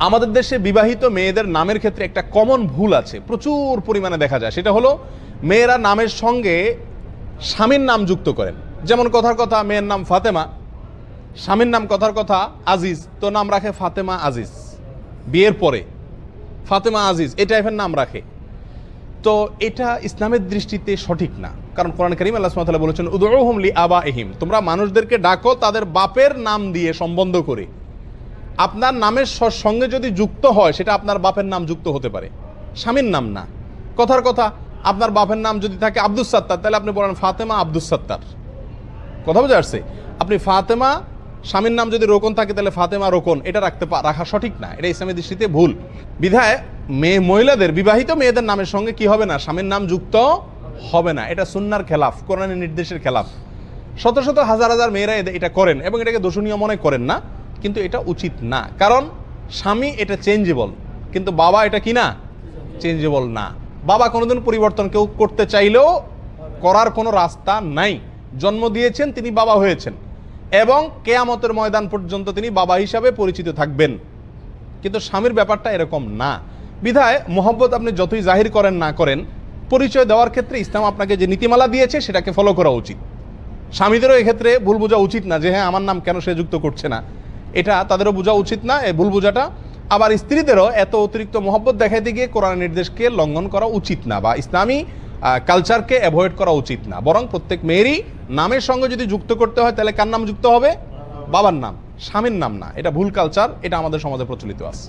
আমাদের দেশে বিবাহিত মেয়েদের নামের ক্ষেত্রে একটা কমন ভুল আছে, প্রচুর পরিমাণে দেখা যায়। সেটা হলো মেয়েরা নামের সঙ্গে স্বামীর নাম যুক্ত করেন। যেমন কথার কথা মেয়ের নাম ফাতেমা, স্বামীর নাম কথার কথা আজিজ, তো নাম রাখে ফাতেমা আজিজ। বিয়ের পরে ফাতেমা আজিজ এই টাইপের নাম রাখে। তো এটা ইসলামের দৃষ্টিতে সঠিক না, কারণ কোরআন কারীম আল্লাহ সুবহানাহু ওয়া তাআলা বলেছেন উদউহুম লিআবাইহিম, তোমরা মানুষদেরকে ডাকো তাদের বাপের নাম দিয়ে সম্বন্ধ করে। আপনার নামের সঙ্গে যদি যুক্ত হয় সেটা আপনার বাপের নাম যুক্ত হতে পারে, স্বামীর নাম না। কথার কথা আপনার বাপের নাম যদি থাকে আব্দুস সাত্তার, তাহলে আপনি বলেন ফাতেমা আব্দুস সাত্তার। কথা বোঝা যাচ্ছে? আপনি ফাতেমা, স্বামীর নাম যদি রোকন থাকে তাহলে ফাতেমা রোকন, এটা রাখা সঠিক না, এটা ইসলামের দৃষ্টিতে ভুল। বিধায় মহিলাদের, বিবাহিত মেয়েদের নামের সঙ্গে কি হবে না, স্বামীর নাম যুক্ত হবে না। এটা সুন্নাহর খেলাফ, কোরআনের নির্দেশের খেলাফ। শত শত হাজার হাজার মেয়েরা এটা করেন এবং এটাকে দোষণীয় মনে করেন না, কিন্তু এটা উচিত না। কারণ স্বামী এটা চেঞ্জেবল, কিন্তু বাবা এটা কি না, চেঞ্জেবল না। বাবা কোনোদিন পরিবর্তন কেউ করতে চাইলেও করার কোনো রাস্তা নাই। জন্ম দিয়েছেন, তিনি বাবা হয়েছেন এবং কিয়ামতের ময়দান পর্যন্ত তিনি বাবা হিসাবে পরিচিত থাকবেন। কিন্তু স্বামীর ব্যাপারটা এরকম না। বিধায় মোহব্বত আপনি যতই জাহির করেন না করেন, পরিচয় দেওয়ার ক্ষেত্রে ইসলাম আপনাকে যে নীতিমালা দিয়েছে সেটাকে ফলো করা উচিত। স্বামীদেরও এক্ষেত্রে ভুল বোঝা উচিত না যে হ্যাঁ আমার নাম কেন সে যুক্ত করছে না, এটা তাদেরও বোঝা উচিত না, এই ভুল বোঝাটা। আবার স্ত্রীদেরও এত অতিরিক্ত মোহব্বত দেখাইতে গিয়ে কোরআনের নির্দেশকে লঙ্ঘন করা উচিত না, বা ইসলামী কালচারকে অ্যাভয়েড করা উচিত না। বরং প্রত্যেক মেয়েরই নামের সঙ্গে যদি যুক্ত করতে হয় তাহলে কার নাম যুক্ত হবে? বাবার নাম, স্বামীর নাম না। এটা ভুল কালচার, এটা আমাদের সমাজে প্রচলিত আছে।